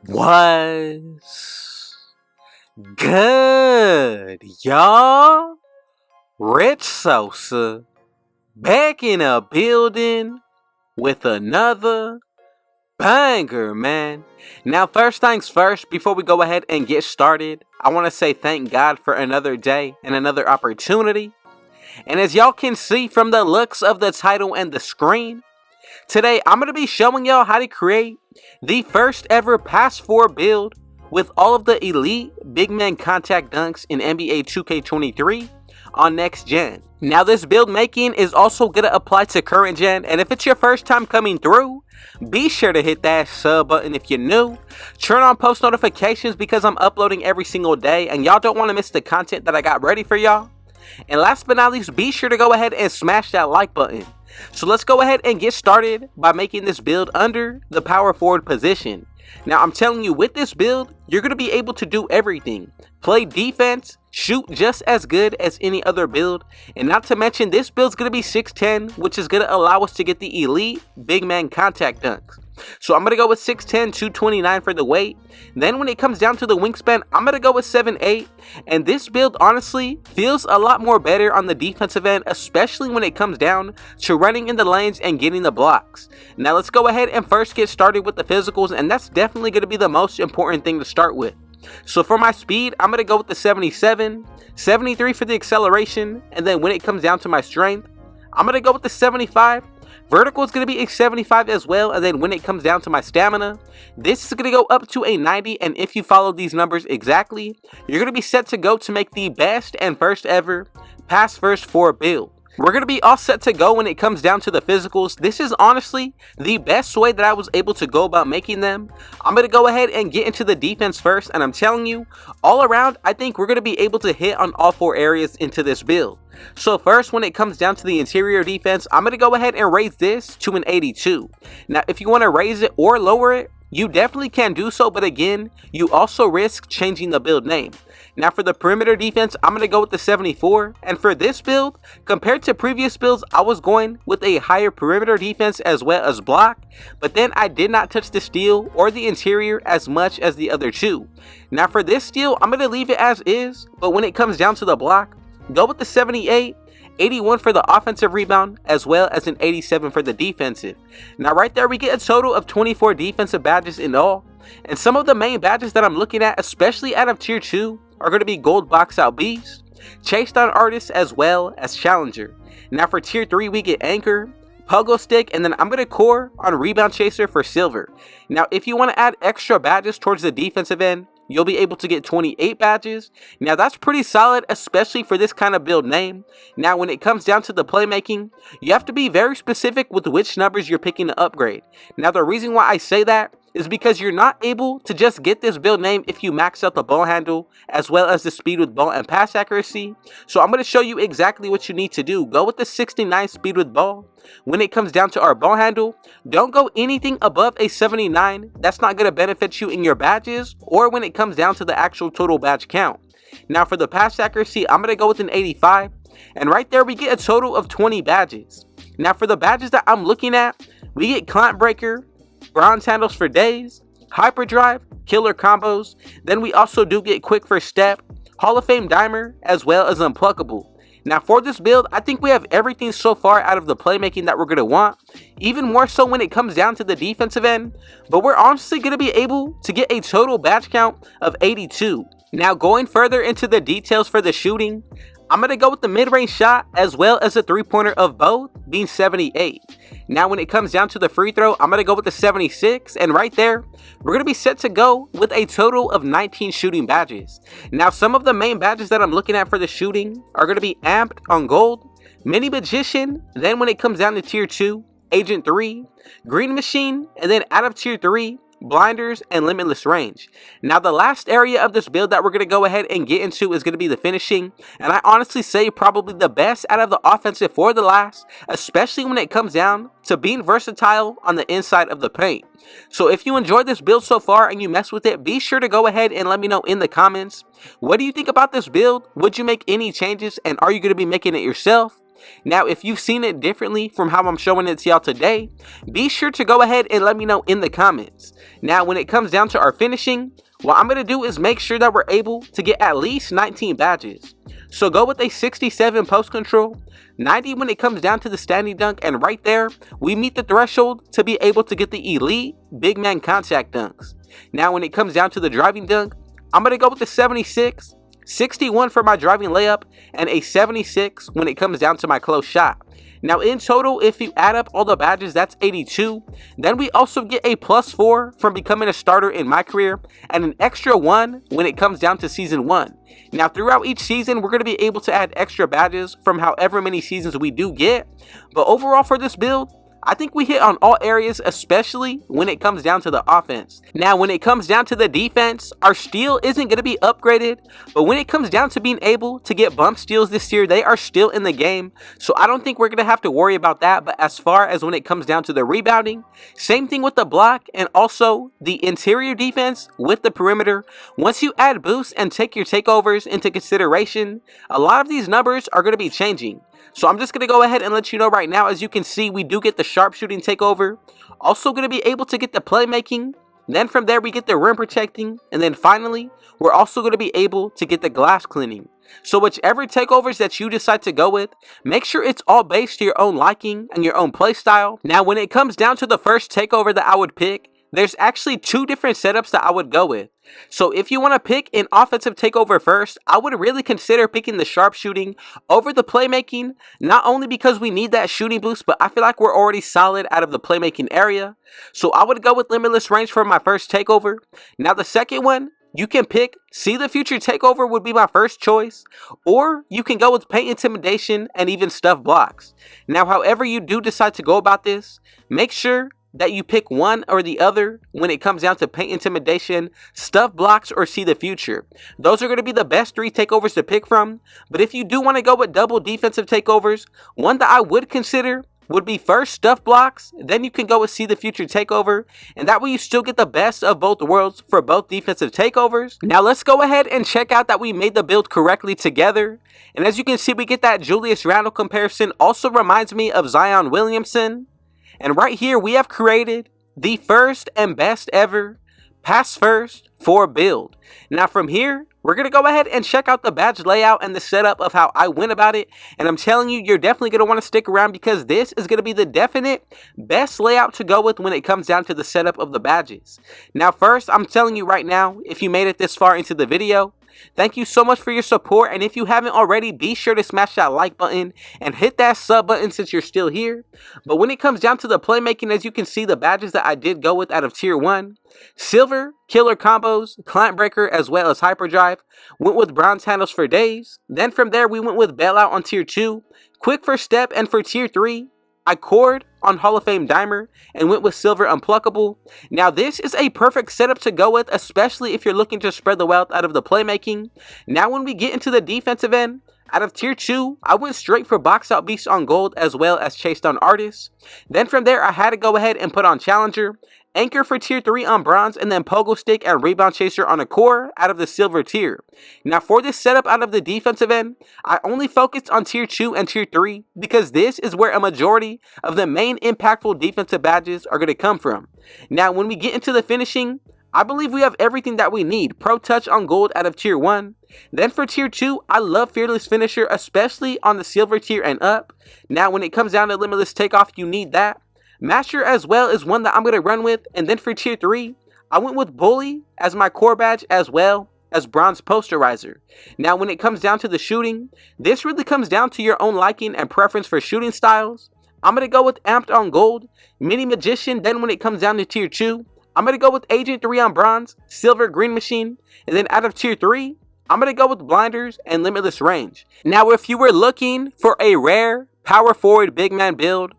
Was good, y'all? Rich Sosa back in a building with another banger, man. Now, first things first, before we go ahead and get started, I want to say thank God for another day and another opportunity. And as y'all can see from the looks of the title and the screen, today I'm going to be showing y'all how to create the first ever pass 4 build with all of the elite big man contact dunks in NBA 2K23 on next gen. Now, this build making is also going to apply to current gen, and if it's your first time coming through, be sure to hit that sub button if you're new. Turn on post notifications because I'm uploading every single day and y'all don't want to miss the content that I got ready for y'all. And last but not least, be sure to go ahead and smash that like button. So let's go ahead and get started by making this build under the power forward position. Now, I'm telling you, with this build, you're going to be able to do everything. Play defense, shoot just as good as any other build, and not to mention this build's going to be 6'10", which is going to allow us to get the elite big man contact dunks. So I'm going to go with 6'10", 229 for the weight. Then when it comes down to the wingspan, I'm going to go with 7'8", and this build honestly feels a lot more better on the defensive end, especially when it comes down to running in the lanes and getting the blocks. Now let's go ahead and first get started with the physicals, and that's definitely going to be the most important thing to start with. So for my speed, I'm going to go with the 77, 73 for the acceleration, and then when it comes down to my strength, I'm going to go with the 75. Vertical is going to be a 75 as well, and then when it comes down to my stamina, this is going to go up to a 90, and if you follow these numbers exactly, you're going to be set to go to make the best and first ever pass first 4 build. We're going to be all set to go when it comes down to the physicals. This is honestly the best way that I was able to go about making them. I'm going to go ahead and get into the defense first, and I'm telling you, all around, I think we're going to be able to hit on all 4 areas into this build. So first, when it comes down to the interior defense, I'm going to go ahead and raise this to an 82. Now, if you want to raise it or lower it, you definitely can do so, but again, you also risk changing the build name. Now for the perimeter defense, I'm going to go with the 74, and for this build, compared to previous builds, I was going with a higher perimeter defense as well as block, but then I did not touch the steal or the interior as much as the other two. Now for this steal, I'm going to leave it as is, but when it comes down to the block, go with the 78, 81 for the offensive rebound, as well as an 87 for the defensive. Now right there, we get a total of 24 defensive badges in all. And some of the main badges that I'm looking at, especially out of tier 2, are going to be gold box out beast, chase down artist, as well as challenger. Now for tier 3, we get anchor, pogo stick, and then I'm going to core on rebound chaser for silver. Now if you want to add extra badges towards the defensive end, you'll be able to get 28 badges. Now that's pretty solid, especially for this kind of build name. Now when it comes down to the playmaking, you have to be very specific with which numbers you're picking to upgrade. Now the reason why I say that is because you're not able to just get this build name if you max out the ball handle as well as the speed with ball and pass accuracy. So I'm going to show you exactly what you need to do. Go with the 69 speed with ball. When it comes down to our ball handle, don't go anything above a 79. That's not going to benefit you in your badges or when it comes down to the actual total badge count. Now for the pass accuracy, I'm going to go with an 85. And right there we get a total of 20 badges. Now for the badges that I'm looking at, we get clamp breaker, bronze handles for days, hyperdrive, killer combos. Then we also do get quick first step, Hall of Fame dimer, as well as unpluckable. Now for this build, I think we have everything so far out of the playmaking that we're going to want, even more so when it comes down to the defensive end, but we're honestly going to be able to get a total badge count of 82. Now going further into the details for the shooting, I'm going to go with the mid-range shot as well as a 3-pointer of both being 78. Now when it comes down to the free throw, I'm going to go with the 76, and right there, we're going to be set to go with a total of 19 shooting badges. Now some of the main badges that I'm looking at for the shooting are going to be amped on gold, mini magician, then when it comes down to tier 2, agent 3, green machine, and then out of tier 3, blinders and limitless range. Now the last area of this build that we're going to go ahead and get into is going to be the finishing, and I honestly say probably the best out of the offensive for the last, especially when it comes down to being versatile on the inside of the paint. So if you enjoyed this build so far and you mess with it, be sure to go ahead and let me know in the comments. What do you think about this build? Would you make any changes, and are you going to be making it yourself? Now, if you've seen it differently from how I'm showing it to y'all today, be sure to go ahead and let me know in the comments. Now, when it comes down to our finishing, what I'm going to do is make sure that we're able to get at least 19 badges. So go with a 67 post control, 90 when it comes down to the standing dunk, and right there, we meet the threshold to be able to get the elite big man contact dunks. Now, when it comes down to the driving dunk, I'm going to go with the 76, 61 for my driving layup, and a 76 when it comes down to my close shot. Now, in total, if you add up all the badges, that's 82. Then we also get a +4 from becoming a starter in my career, and an extra 1 when it comes down to season 1. Now, throughout each season, we're going to be able to add extra badges from however many seasons we do get. But overall for this build, I think we hit on all areas, especially when it comes down to the offense. Now, when it comes down to the defense, our steal isn't going to be upgraded, but when it comes down to being able to get bump steals this year, they are still in the game, so I don't think we're going to have to worry about that. But as far as when it comes down to the rebounding, same thing with the block and also the interior defense with the perimeter. Once you add boosts and take your takeovers into consideration, a lot of these numbers are going to be changing. So I'm just going to go ahead and let you know right now, as you can see, we do get the sharpshooting takeover. Also going to be able to get the playmaking. Then from there, we get the rim protecting. And then finally, we're also going to be able to get the glass cleaning. So whichever takeovers that you decide to go with, make sure it's all based to your own liking and your own play style. Now, when it comes down to the first takeover that I would pick, there's actually two different setups that I would go with. So if you want to pick an offensive takeover first, I would really consider picking the sharpshooting over the playmaking, not only because we need that shooting boost, but I feel like we're already solid out of the playmaking area. So I would go with limitless range for my first takeover. Now the second one, you can pick see the future takeover would be my first choice, or you can go with paint intimidation and even stuff blocks. Now however you do decide to go about this, make sure that you pick one or the other when it comes down to paint intimidation, stuff blocks, or see the future. Those are going to be the best 3 takeovers to pick from. But if you do want to go with double defensive takeovers, one that I would consider would be first stuff blocks, then you can go with see the future takeover, and that way you still get the best of both worlds for both defensive takeovers. Now let's go ahead and check out that we made the build correctly together. And as you can see, we get that Julius Randle comparison. Also reminds me of Zion Williamson. And right here, we have created the first and best ever pass first for build. Now from here, we're going to go ahead and check out the badge layout and the setup of how I went about it. And I'm telling you, you're definitely going to want to stick around because this is going to be the definite best layout to go with when it comes down to the setup of the badges. Now first, I'm telling you right now, if you made it this far into the video, thank you so much for your support, and if you haven't already, be sure to smash that like button and hit that sub button since you're still here. But when it comes down to the playmaking, as you can see, the badges that I did go with out of tier 1, silver, killer combos, clamp breaker, as well as hyperdrive, went with bronze handles for days. Then from there, we went with bailout on tier 2, quick first step, and for tier 3, I cored on Hall of Fame Dimer and went with silver unpluckable. Now this is a perfect setup to go with, especially if you're looking to spread the wealth out of the playmaking. Now when we get into the defensive end, out of tier 2, I went straight for box out beast on gold as well as chased on artist. Then from there, I had to go ahead and put on challenger, anchor for tier 3 on bronze, and then pogo stick and rebound chaser on a core out of the silver tier. Now for this setup out of the defensive end, I only focused on tier 2 and tier 3 because this is where a majority of the main impactful defensive badges are going to come from. Now when we get into the finishing, I believe we have everything that we need. Pro touch on gold out of tier 1. Then for tier 2, I love fearless finisher, especially on the silver tier and up. Now when it comes down to limitless takeoff, you need that. Master as well is one that I'm going to run with. And then for tier 3, I went with bully as my core badge as well as bronze posterizer. Now when it comes down to the shooting, this really comes down to your own liking and preference for shooting styles. I'm going to go with amped on gold, mini magician. Then when it comes down to tier 2, I'm going to go with agent 3 on bronze, silver green machine. And then out of tier 3, I'm going to go with blinders and limitless range. Now if you were looking for a rare power forward big man build,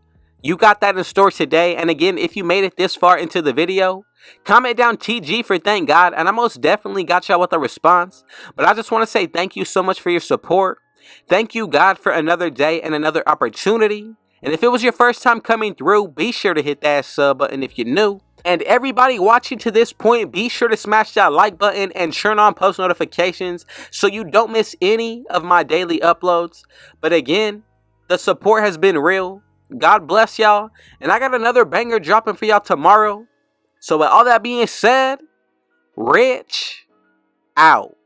you got that in store today. And again, if you made it this far into the video, comment down TG for thank God, and I most definitely got y'all with a response. But I just want to say thank you so much for your support. Thank you, God, for another day and another opportunity. And if it was your first time coming through, be sure to hit that sub button if you're new. And everybody watching to this point, be sure to smash that like button and turn on post notifications so you don't miss any of my daily uploads. But again, The support has been real. God bless y'all. And I got another banger dropping for y'all tomorrow. So with all that being said, Rich out.